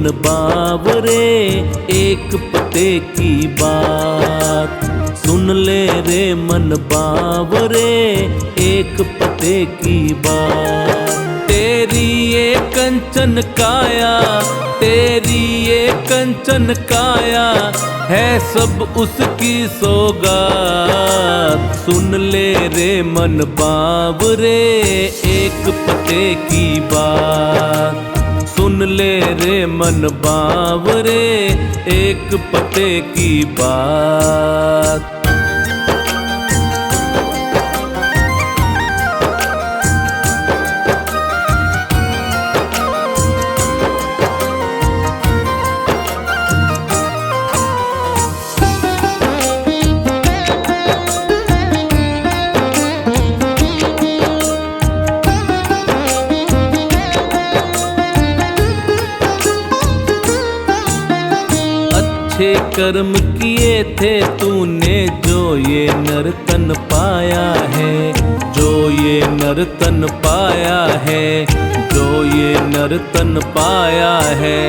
मन बावरे, एक पते की बात सुन ले रे मन बावरे, एक पते की बात। तेरी ये कंचन काया, तेरी ये कंचन काया है सब उसकी सौगात। सुन ले रे मन बावरे, एक पते की बात सुन ले रे मन बावरे, एक पते की बात। अच्छे कर्म किए थे तूने जो ये नर्तन पाया है, जो ये नर्तन पाया है, जो ये नर्तन पाया है।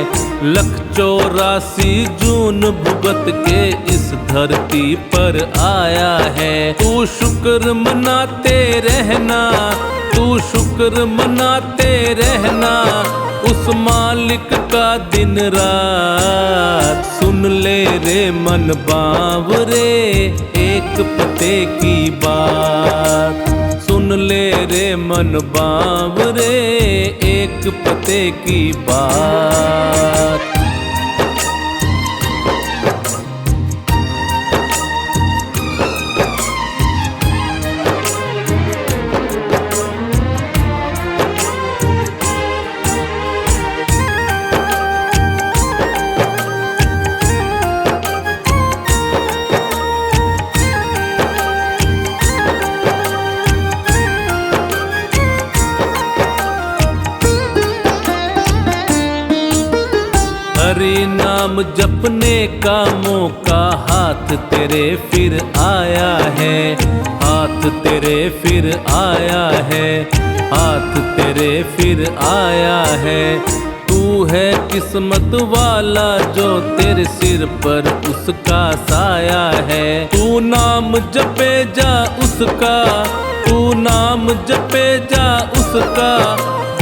184 जून भुगत के इस धरती पर आया है। तू शुक्र मनाते रहना, तू शुक्र मनाते रहना उस मालिक का दिन रात। सुन ले रे मन बावरे, एक पते की बात सुन ले रे मन बावरे, एक पते की बात। हरि नाम जपने का मौका हाथ तेरे फिर आया है, हाथ तेरे फिर आया है, हाथ तेरे फिर आया है। तू है किस्मत वाला जो तेरे सिर पर उसका साया है। तू नाम जपे जा उसका, तू नाम जपे जा उसका,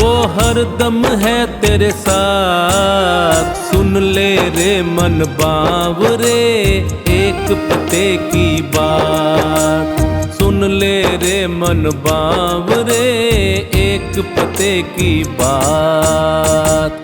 वो हर दम है तेरे साथ। सुन ले रे मन बावरे, एक पते की बात सुन ले रे मन बावरे, एक पते की बात।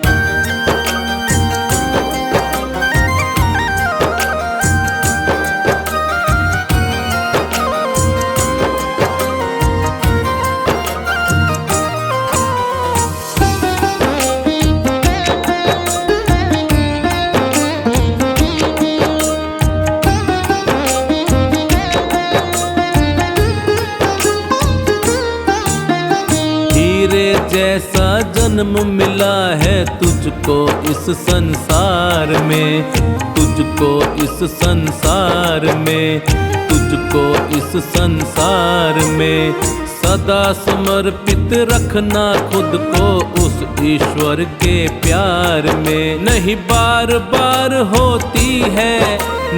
जैसा जन्म मिला है तुझको इस संसार में, तुझको इस संसार में, तुझको इस संसार में। सदा समर्पित रखना खुद को उस ईश्वर के प्यार में। नहीं बार बार होती है,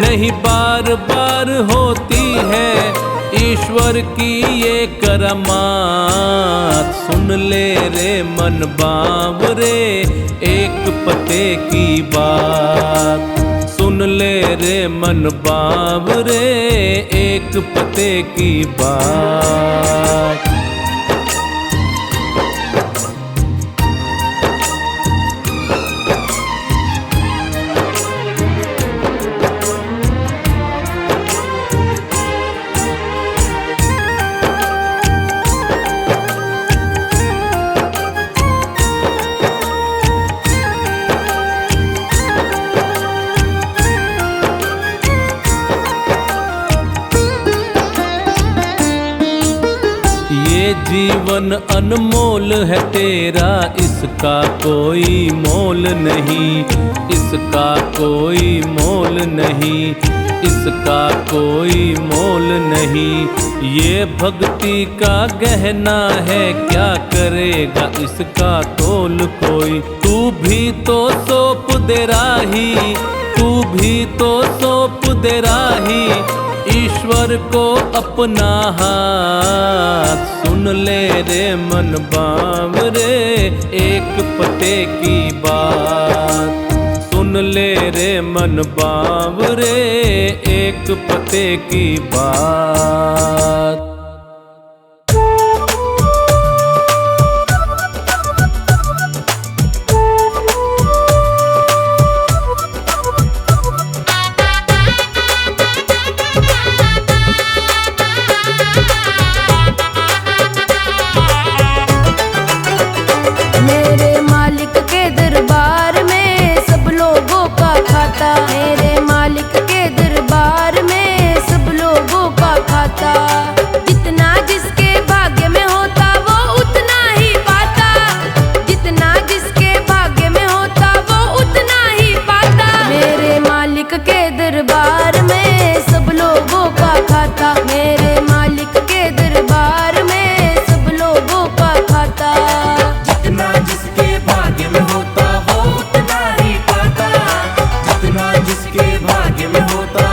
नहीं बार बार होती है ईश्वर की ये करामात। सुन ले रे मन बावरे, एक पते की बात सुन ले रे मन बावरे, एक पते की बात। जीवन अनमोल है तेरा, इसका कोई मोल नहीं, इसका कोई मोल नहीं, इसका कोई मोल नहीं। ये भक्ति का गहना है, क्या करेगा इसका तोल कोई। तू भी तो सौंप दे राही, तू भी तो सौंप दे राही ईश्वर को अपना हाथ। सुन ले रे मन बावरे एक पते की बात, सुन ले रे मन बावरे एक पते की बात। मेरे मालिक के दरबार में सब लोगों का खाता, मेरे मालिक के दरबार में सब लोगों का खाता। जितना जिसके भाग्य में होता वो उतना ही पाता, जितना जिसके भाग्य में होता वो उतना ही पाता। मेरे मालिक के दरबार में सब लोगों का खाता, मेरे मालिक के दरबार में सब लोगों का खाता। जितना जिसके भाग्य में होता वो उतना ही पाता, जितना जिसके भाग्य में होता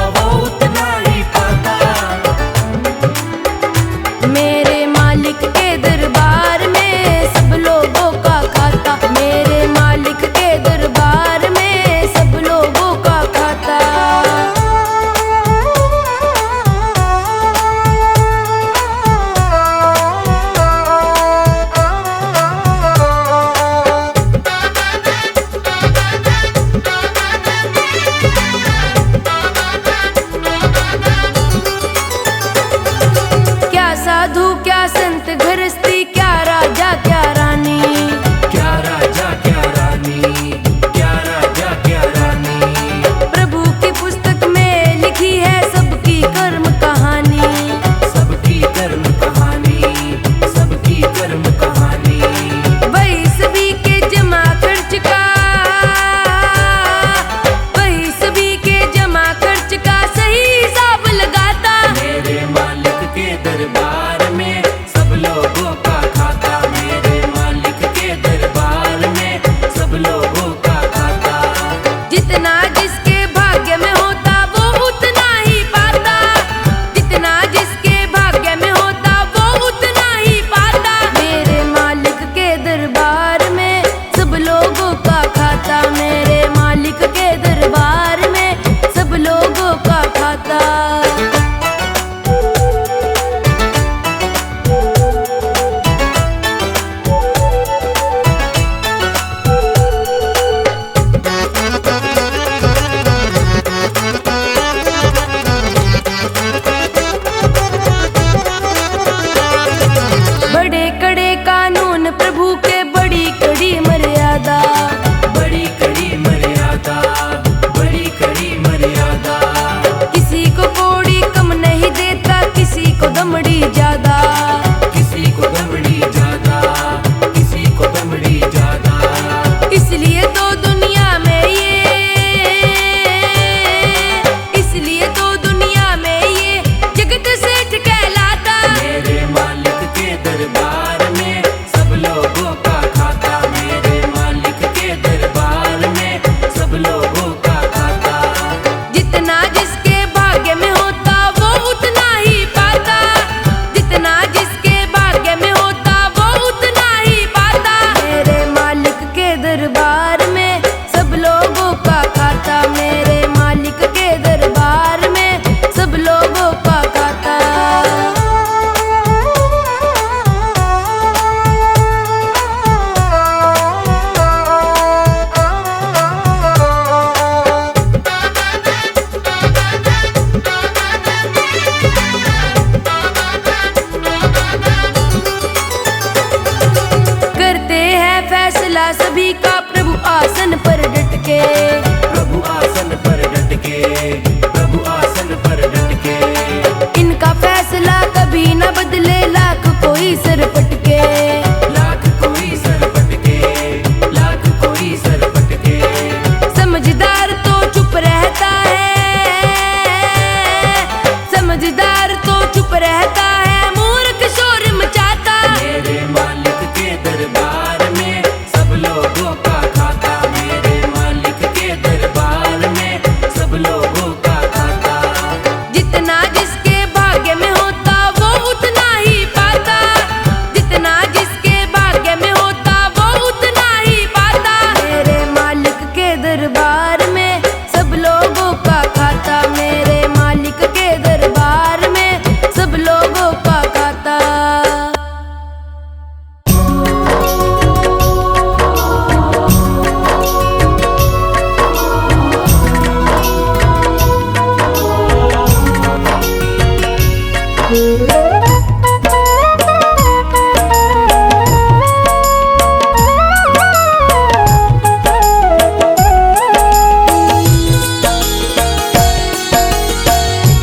दरबार में सब लोगों का खाता, मेरे मालिक के दरबार में सब लोगों का खाता।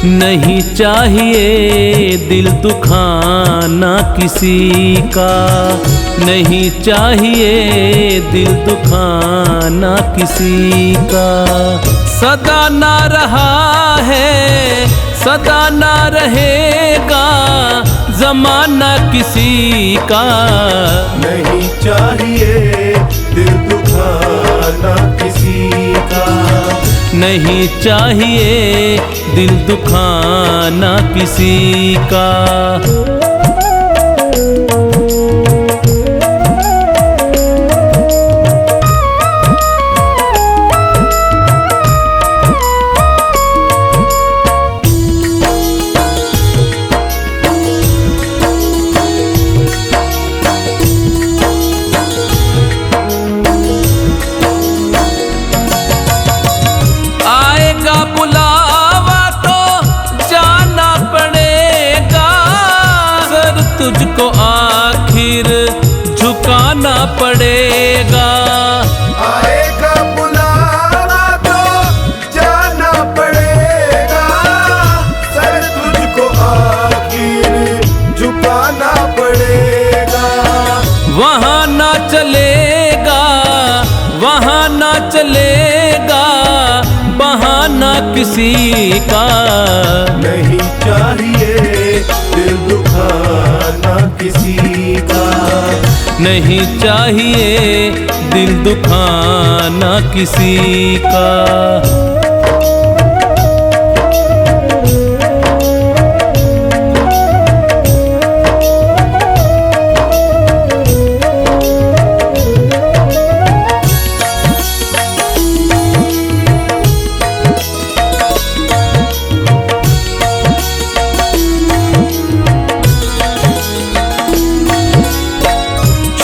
नहीं चाहिए दिल दुखाना किसी का, नहीं चाहिए दिल दुखाना किसी का। सदा ना रहा है सदा ना रहेगा जमाना किसी का। नहीं चाहिए दिल दुखाना किसी का, नहीं चाहिए दिल दुखाना किसी का। तुझको आखिर झुकाना पड़ेगा। आएगा बुलावा तो जाना पड़ेगा, सर तुझको आखिर झुकाना पड़ेगा। वहाँ ना चलेगा वहाँ ना चलेगा बहाना किसी का। नहीं चाहिए दिल दुखाना किसी का, नहीं चाहिए दिल दुखाना किसी का।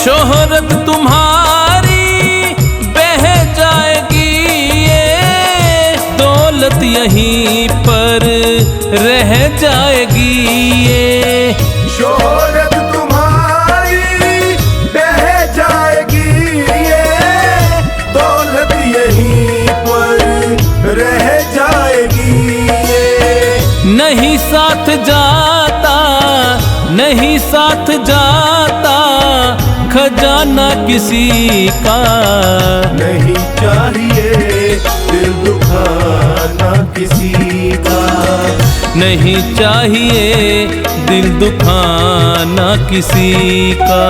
शोहरत तुम्हारी बह जाएगी ये, दौलत यहीं पर रह जाएगी ये। शोहरत तुम्हारी बह जाएगी ये, दौलत यहीं पर रह जाएगी ये। नहीं साथ जाता नहीं साथ जाता खजाना किसी का। नहीं चाहिए दिल दुखाना किसी का, नहीं चाहिए दिल दुखाना किसी का।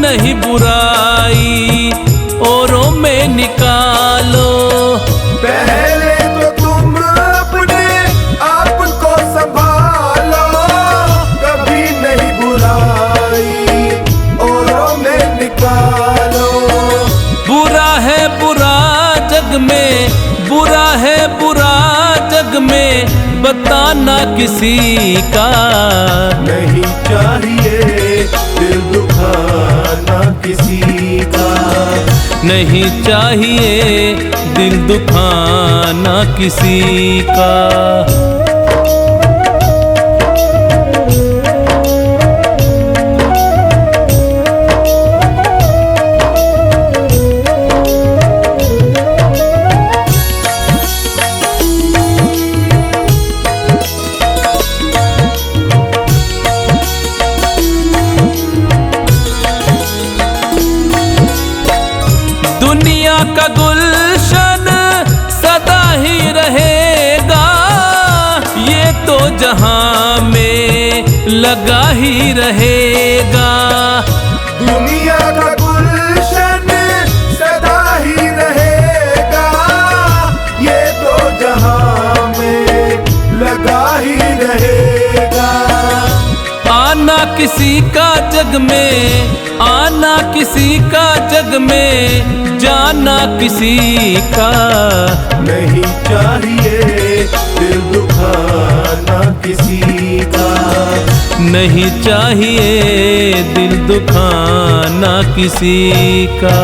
नहीं बुराई औरों में निकालो, पहले तो तुम अपने आप को संभालो। कभी नहीं बुराई औरों में निकालो। बुरा है बुरा जग में बुरा है बुरा जग में बताना किसी का। नहीं चाहिए दिल दुखाना किसी का, नहीं चाहिए दिल दुखाना किसी का। दुनिया का गुल लगा ही रहेगा। दुनिया का गुलशन सदा ही रहेगा, ये तो जहां में लगा ही रहेगा। आना किसी का जग में, आना किसी का जग में, जाना किसी का नहीं चाहिए दिल दुखाना किसी का, नहीं चाहिए दिल दुखाना किसी का।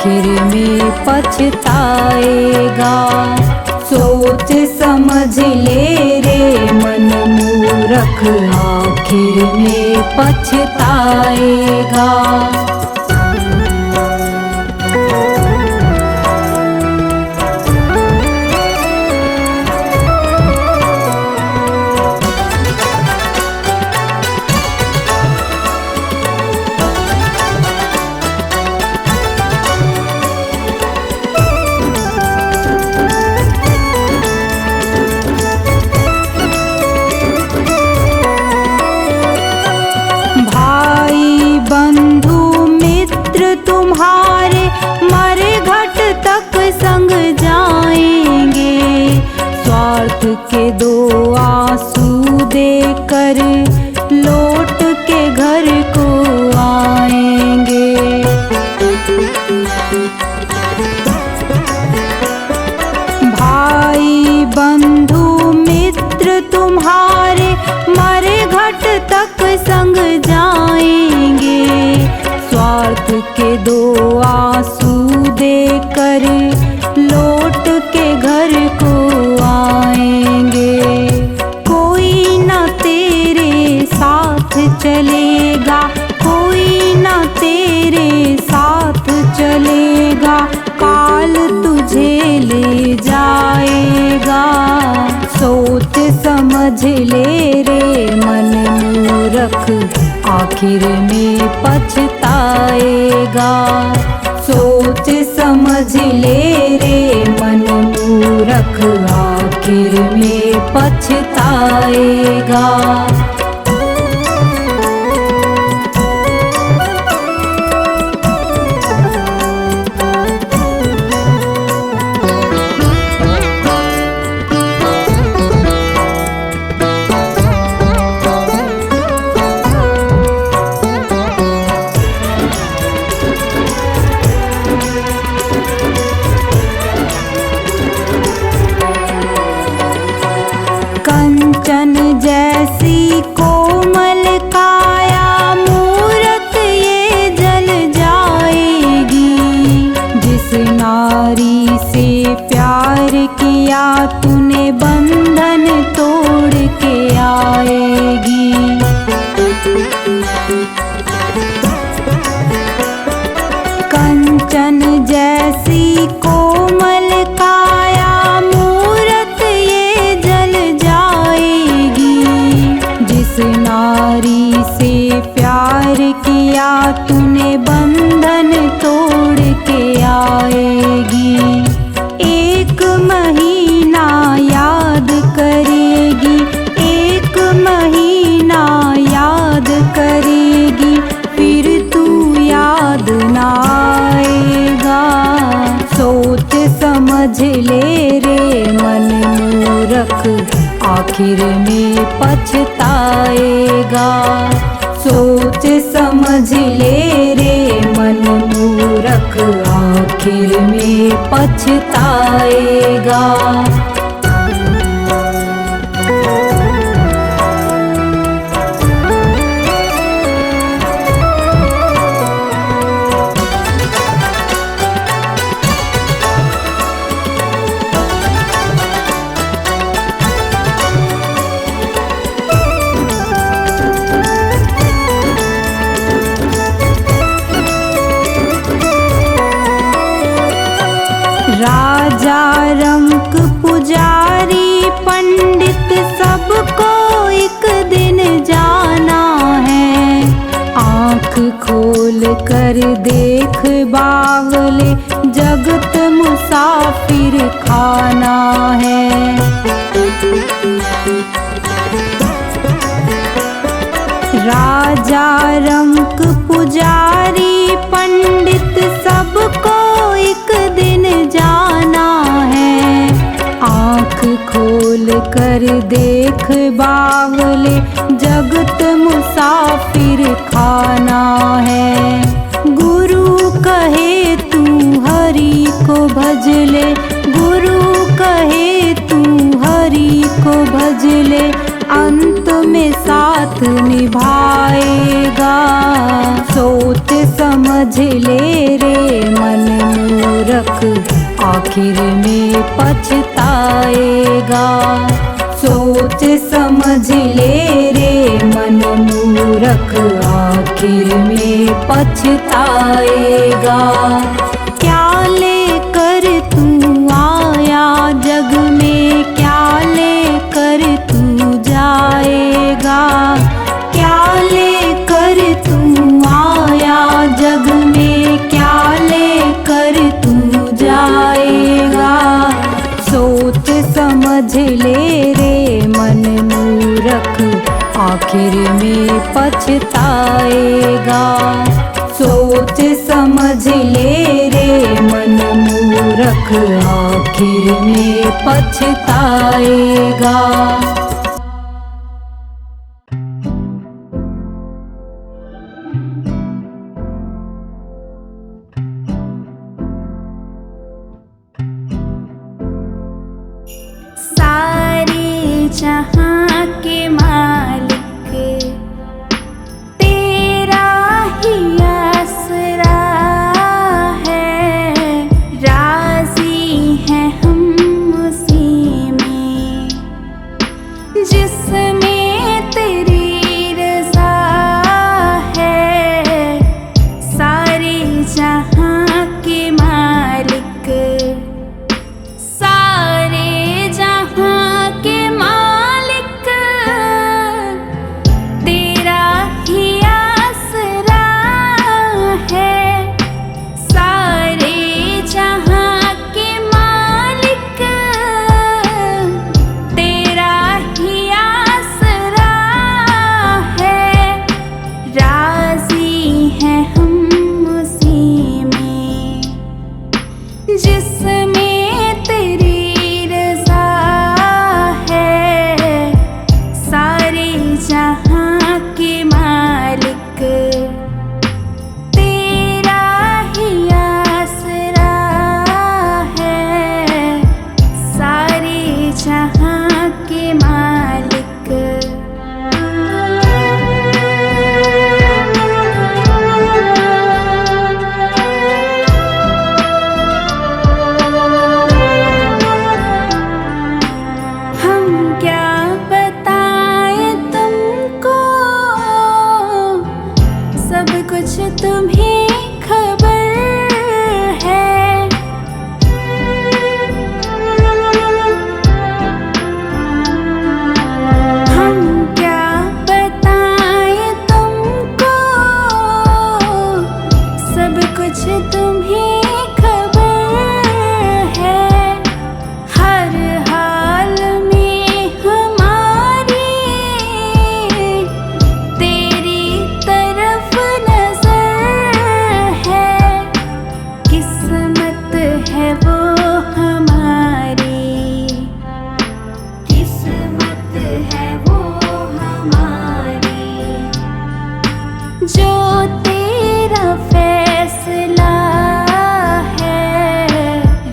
आखिर में पछताएगा। सोच समझ ले रे मन मूरख, आखिर में पछताएगा। तुम्हारे मरे घट तक संग जाएंगे, स्वार्थ के दो आंसू देकर लौट के घर को आएंगे। भाई बंधु मित्र तुम्हारे मरे घट तक संग जाएंगे, स्वार्थ के दो आंसू देकर लौट के घर को आएंगे। कोई ना तेरे साथ चलेगा, कोई ना तेरे साथ चलेगा, काल तुझे ले जाएगा। सोच समझ ले रे मन मूरख, आखिर में पछताएगा। सोच समझ ले रे मन मूरख, आखिर में पछताएगा। कंचन जैसी कोमल काया मूरत ये जल जाएगी, जिस नारी से प्यार किया तूने बंधन तोड़ के आएगी। कंचन जैसी कोमल काया मूरत ये जल जाएगी, जिस नारी से प्यार किया तूने बंधन तोड़ के आएगी। एक महीना याद करेगी, एक महीना याद करेगी, फिर तू याद ना आएगा। सोच समझ ले रे मन मूरख, आखिर में पछताएगा। सोच समझ ले रे मन मूरख, आखिर में पछताएगा। राजा रंक पुजारी पंडित सबको एक दिन जाना है। आँख खोल कर देख बावले, जगत मुसाफिर खाना है। राजा रंक पुजारी पंडित सबको एक दिन जाना है। आँख खोल कर देख बावले, जगत मुसाफिर खाना है। गुरु कहे तू हरि को भज ले, गुरु कहे तू हरि को भज ले, अंत में साथ निभाएगा। सोच समझ ले रे मन मूरख, आखिर में पछताएगा। सोच समझ ले रे मन मूरख, आखिर में पछताएगा। क्या लेकर तू आया जग में, क्या लेकर तू जाएगा। क्या लेकर तू आया जग में, क्या लेकर तू जाएगा। सोच समझ ले रे मन मूरख, आखिर में पछताएगा। सोच समझ ले रे मन मूरख, आखिर में पछताएगा। सारे जहां के मालिक तेरा ही आसरा है। राजी हैं हम उसी में जिसमें तेरी रज़ा है। सारे जहां के मालिक, सारे जहां के मालिक तेरा ही आसरा है। सारे जहां के मालिक तेरा ही आसरा है। राजी हैं हम उसी में जिसमें तेरी रज़ा है। सारे जहां के मालिक तेरा ही आसरा है। सारे जहां के मालिक। हम क्या बताएं तुमको, सब कुछ तुम्हें खबर है। हम क्या बताएं तुमको, सब कुछ तुम्हें खबर है। हर हाल में हमारी तेरी तरफ नजर है। किस्मत है वो हमारी, किस्मत है वो हमारी। जो तेरा फैसला है।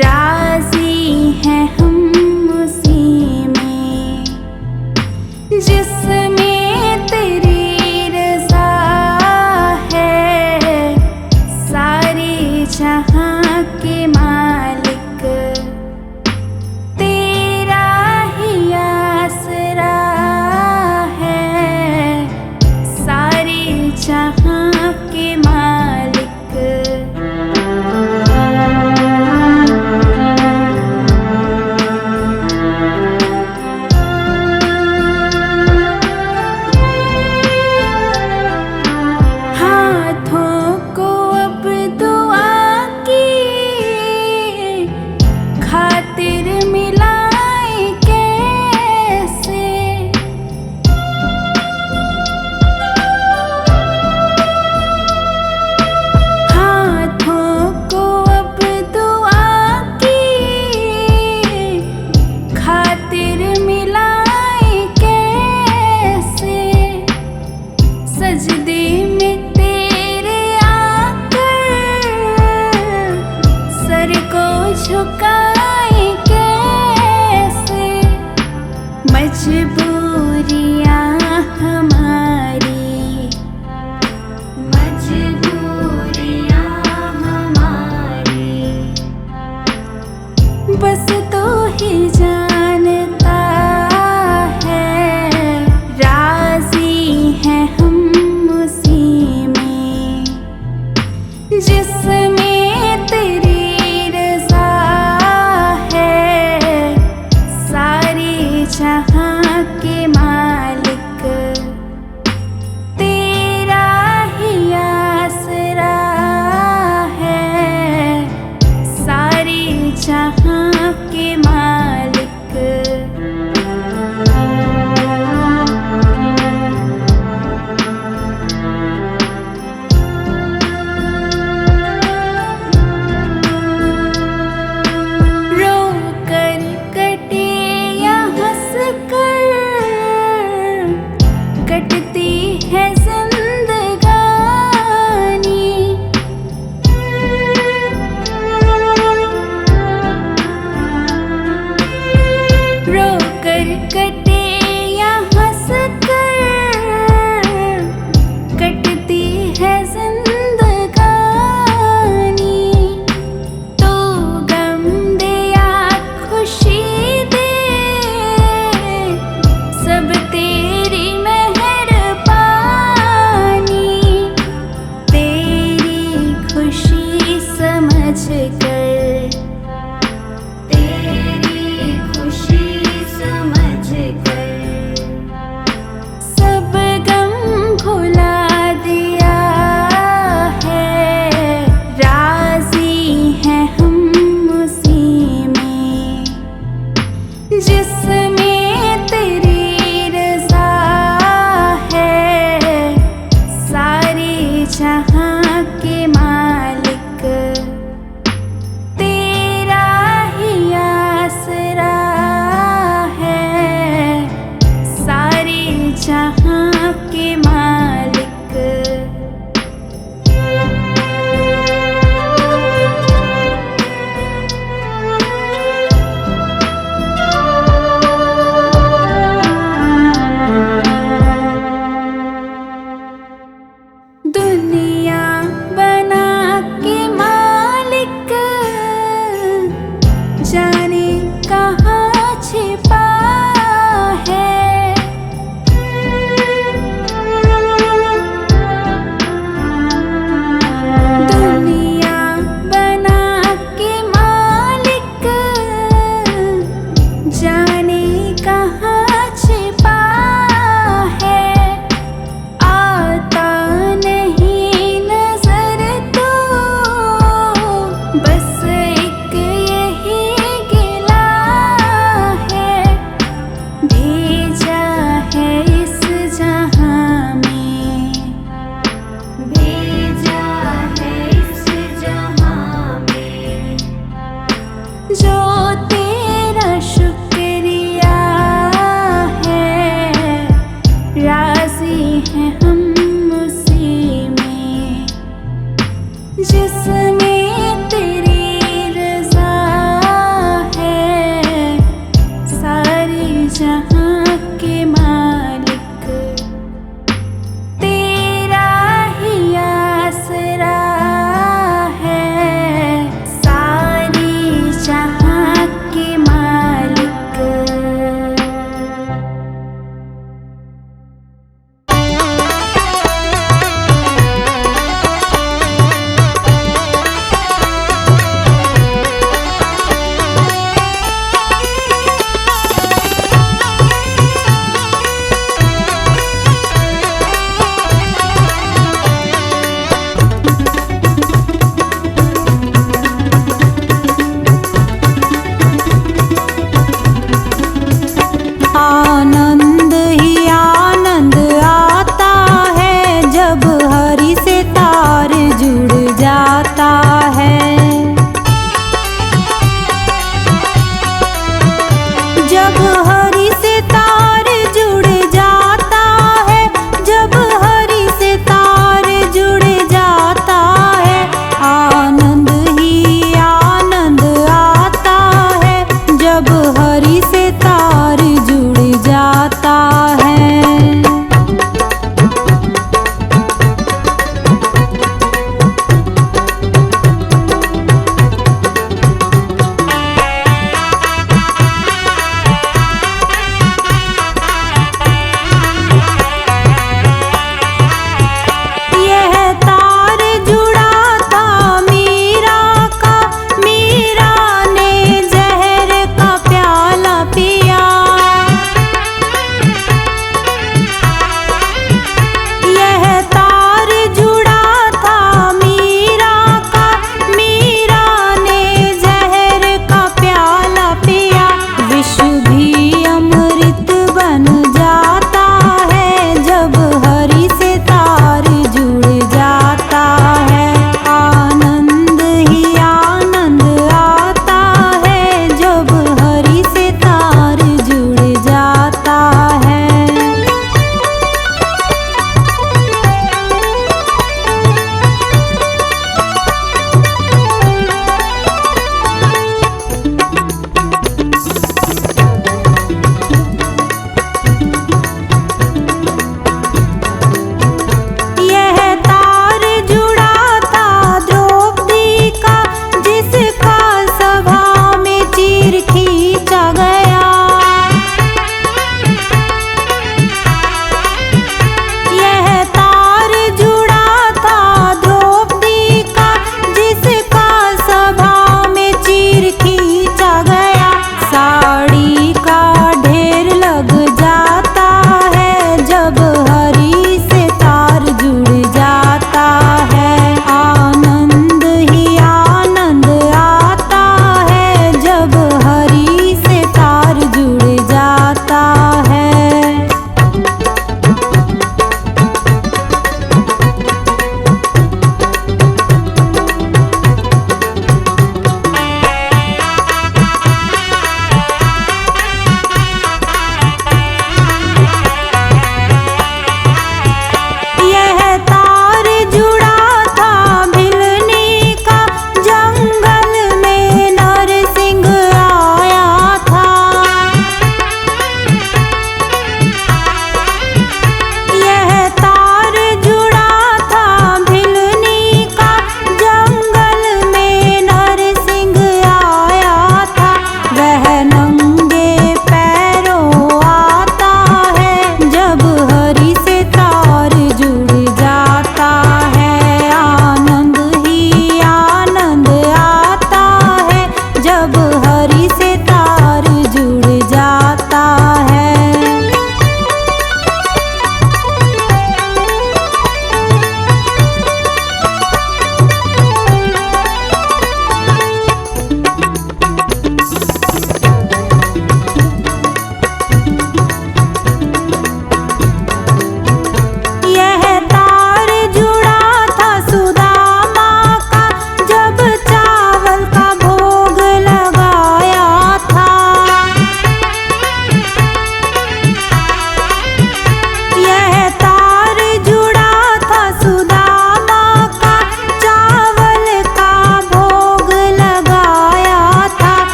राजी हैं हम उसी में जिसमें तेरी रज़ा है। सारे जहां के मालिक तेरा ही आसरा है। सारे जहां के मालिक। हाथों को अब दुआ की खातिर मिलाए कैसे। कटती है जिंदगानी। रोकर कटे या हंस कर कटती है जिंदगानी। तो गम दे या खुशी दे सब तेरी मेहरबानी।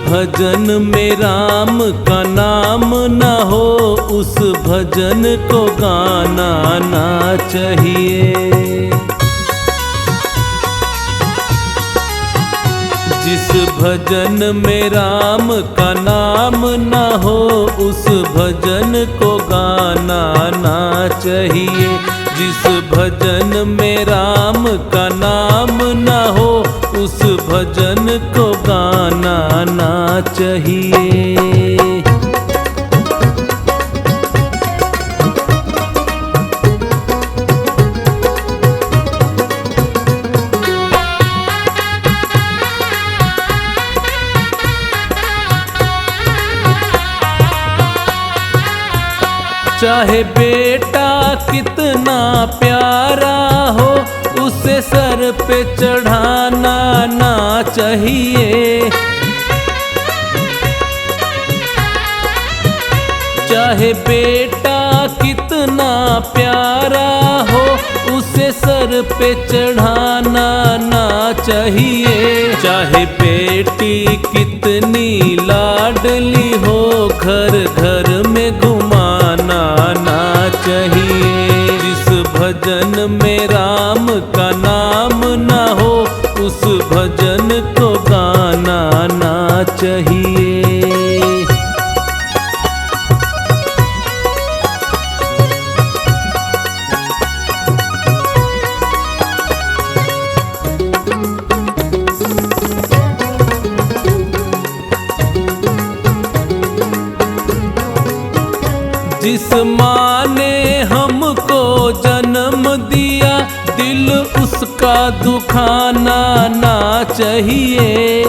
भजन में राम का नाम न हो, उस भजन को गाना ना चाहिए। जिस भजन में राम का नाम न हो, उस भजन को गाना ना चाहिए। जिस भजन में राम का नाम न हो, उस भजन को गाना ना चाहिए। चाहे बेटा कितना प्यारा हो, उसे सर पे चढ़ाना ना चाहिए। चाहे बेटा कितना प्यारा हो, उसे सर पे चढ़ाना ना चाहिए। चाहे बेटी कितनी लाडली हो, घर घर में घुमाना ना चाहिए। जिस भजन में राम का नाम ना हो, उस भजन को गाना ना चाहिए। जिस माँ ने हमको जन्म दिया, दिल उसका दुखाना ना चाहिए।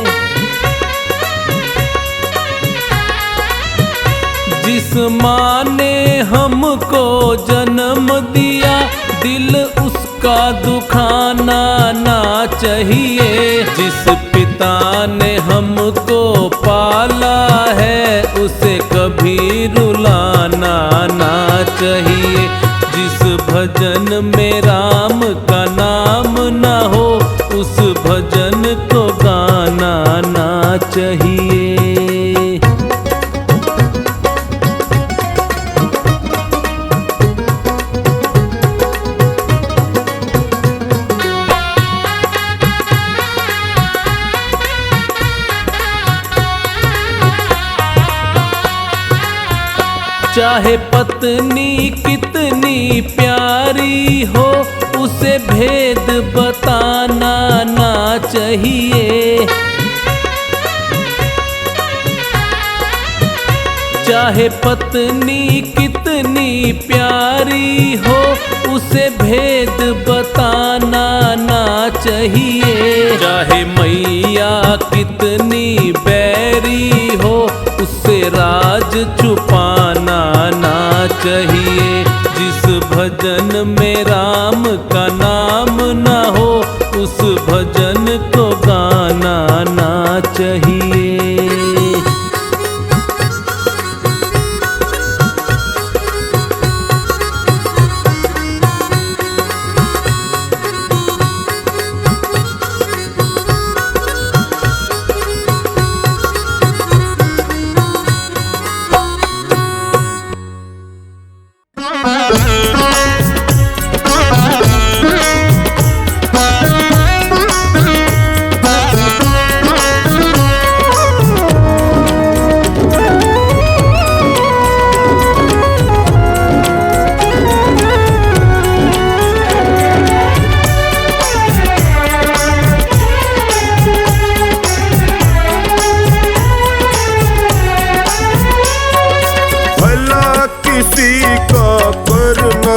जिस माँ ने हमको जन्म दिया, दिल उसका दुखाना ना चाहिए। जिस पिता ने हमको पाला है, उसे कभी रुलाना ना चाहिए। जिस भजन में राम का नाम ना हो, उस भजन को गाना ना चाहिए। चाहे पत्नी कितनी प्यारी हो, उसे भेद बताना ना चाहिए। चाहे पत्नी कितनी प्यारी हो, उसे भेद बताना ना चाहिए। चाहे मैया कितनी बैरी हो, उससे राज छुपाना ना चाहिए। जिस भजन में राम का नाम ना हो, उस भजन को गाना ना चाहिए।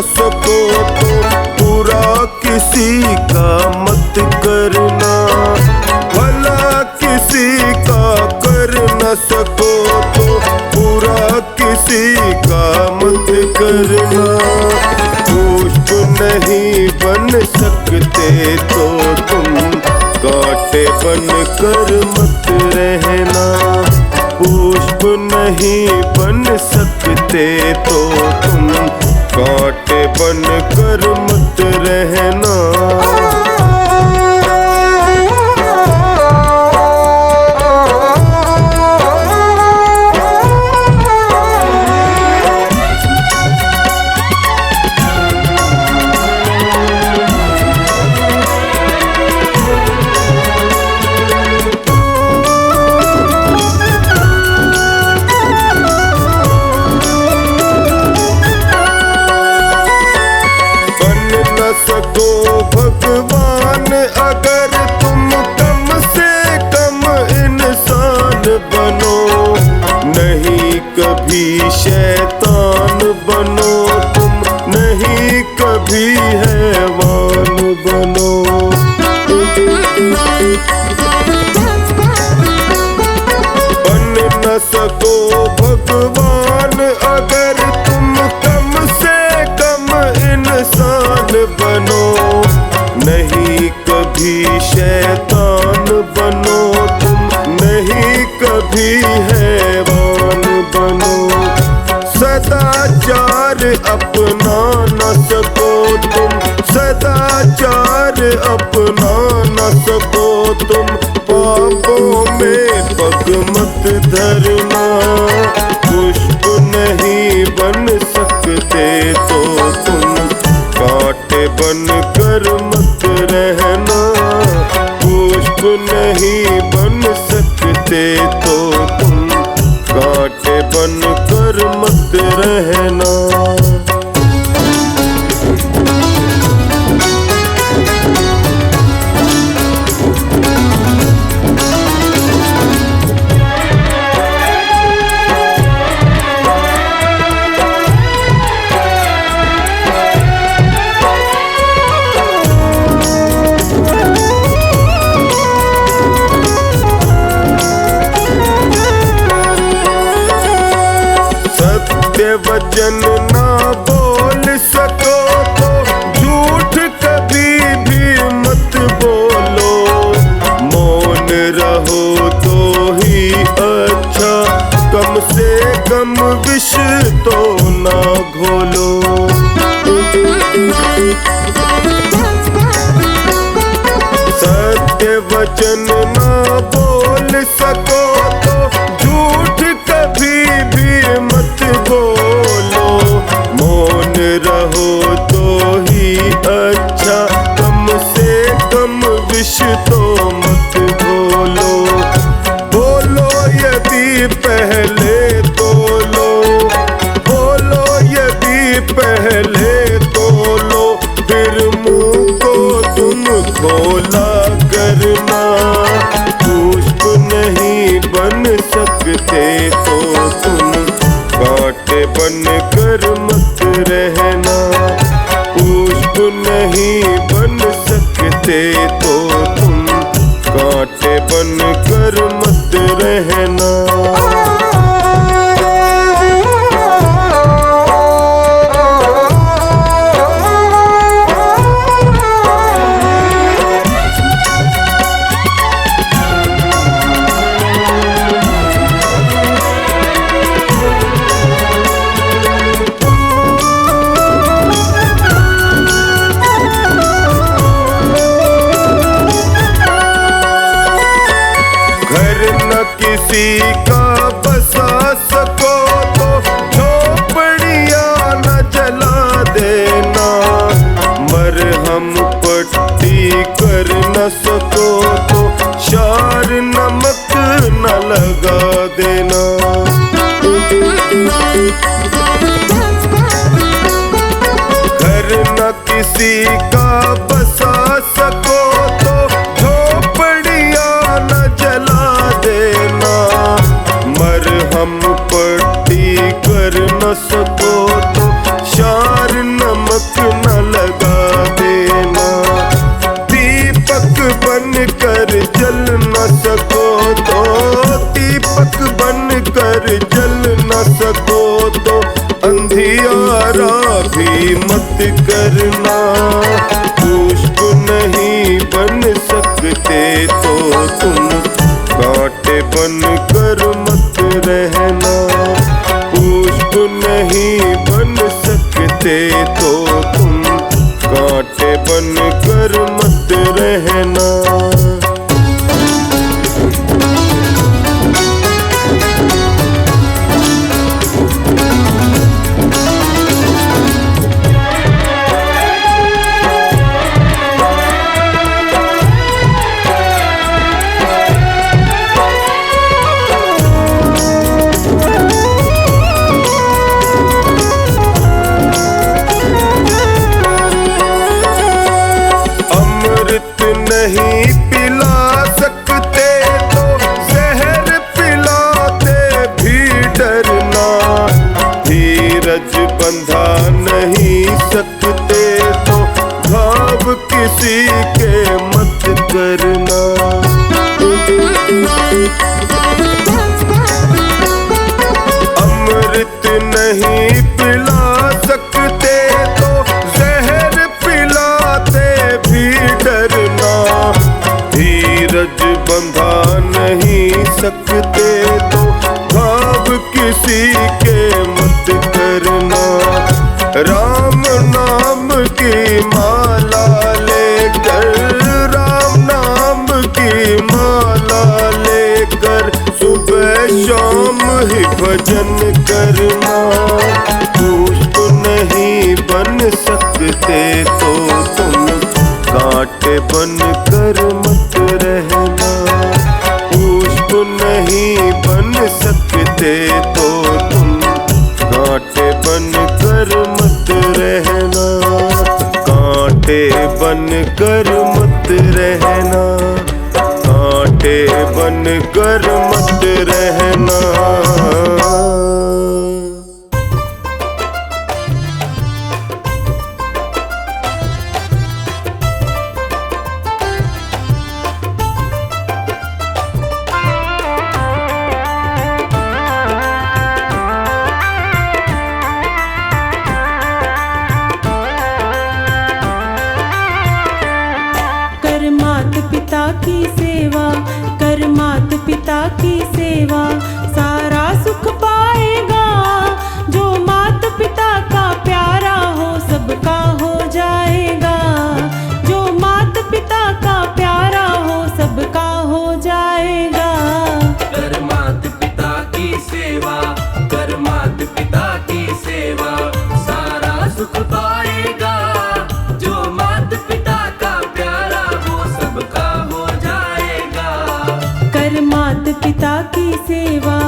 सको तो बुरा किसी का मत करना, भला किसी का कर न सको तो बुरा किसी का मत करना। पुष्प नहीं बन सकते तो तुम कांटे बन कर मत रहना। पुष्प नहीं बन सकते तो तुम कांटे बन कर मत रहना। नहीं कभी शैतान बनो तुम, नहीं कभी हैवान बनो। बन न सको भगवान अगर तुम कम से कम इंसान बनो, नहीं कभी शैतान बनो तुम, नहीं कभी हैवान बनो। सदाचार अपना न सको तुम, सदाचार अपना न सको तुम, पापों में पग मत धरना। पुष्प नहीं बन सकते तो तुम कांटे बन कर मत रहना। पुष्प नहीं बन सकते तो तुम कांटे बन कर मत रहना। वचन ना बोल सको तो झूठ कभी भी मत बोलो। मौन रहो तो ही अच्छा, कम से कम विष तो ना घोलो। सत्य वचन ना बोल सको तो झूठ कभी भी मत बोलो। मौन रहो तो ही अच्छा, कम से कम विष तो मत बोलो। बोलो यदि पहले तोलो, बोलो यदि पहले तोलो, फिर मुंह को तुम खोला करना। पुष्प नहीं बन सकते तो तुम कांटे बन कर मत रहना। पुष्प नहीं बन सकते तो तुम कांटे बन कर मत रहना। किसी का बसा सको तो झोपड़ियां न जला देना। मरहम पट्टी कर न सको तो शार नमक न लगा देना। घर न किसी का बसा सको तो झोपड़ियां न जला देना। मरहम पट्टी कर न सको तो शार नमक न लगा देना। दीपक बन कर जल न सको तो, दीपक बन कर जल न सको तो अंधियारा भी मत करना। पुष्प नहीं बन सकते तो तुम कांटे बन कर मत रहना। पुष्प नहीं बन सकते तो तुम कांटे बन कर मत रहना। नहीं सकते तो भाव किसी के मत करना। राम नाम की माला लेकर, राम नाम की माला लेकर सुबह शाम ही भजन करना। पुष्प नहीं बन सकते तो तुम कांटे बन कर मत रहना। पुष्प नहीं बन सकते तो तुम कांटे बन कर मत रहना। कांटे बन कर मत रहना। कांटे बन कर मत रहना। पिता की सेवा कर, मात पिता की सेवा सारा सुख पाएगा। जो मात पिता का प्यारा हो सबका हो जाएगा। जो मात पिता का प्यारा हो सबका हो जाएगा। कर मात पिता की सेवा, कर मात पिता की सेवा सारा सुख पाएगा। जो मात पिता का प्यारा हो सबका हो जाएगा। कर मात पिता की सेवा।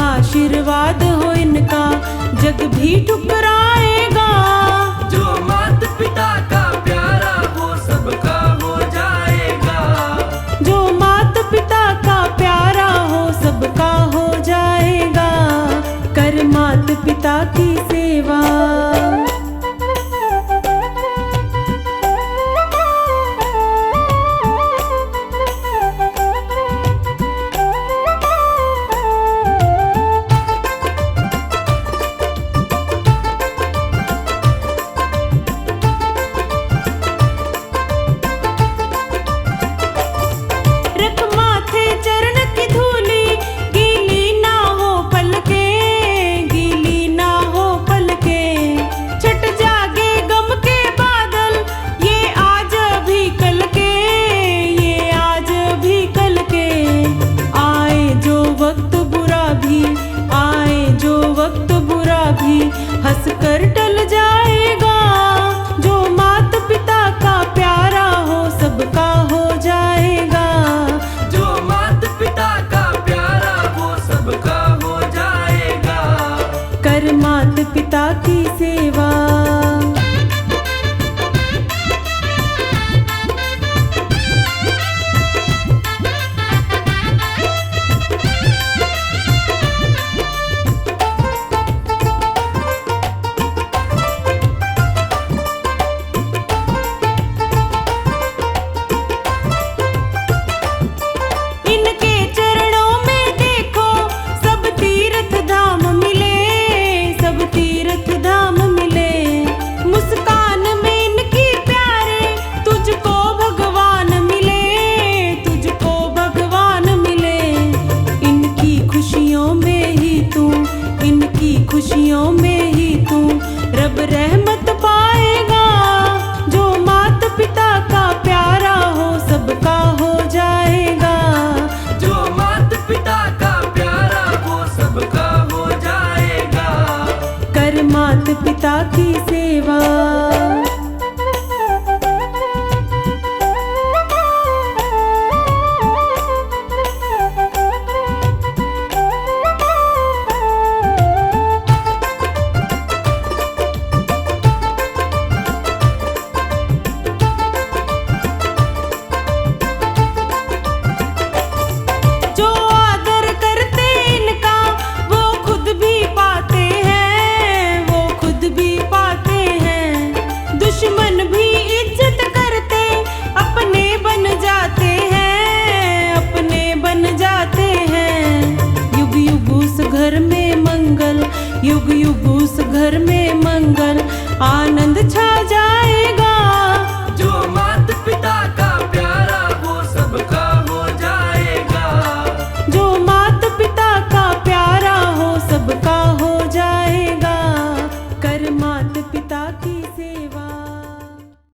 आशीर्वाद हो इनका जग भी ठुकराएगा। जो मात पिता का प्यारा वो सबका हो जाएगा। जो मात पिता का प्यारा हो सबका हो जाएगा। कर मात पिता की सेवा। हंस कर टल जाएगा। जो मात पिता का प्यारा हो सबका हो जाएगा। जो मात पिता का प्यारा वो सबका हो जाएगा। कर मात पिता की सेवा। खुशियों में ही तू रब रहमत पाएगा। जो मात पिता का प्यारा हो सबका हो जाएगा। जो मात पिता का प्यारा वो सबका हो जाएगा। कर मात पिता की सेवा। मंगल आनंद छा जाएगा।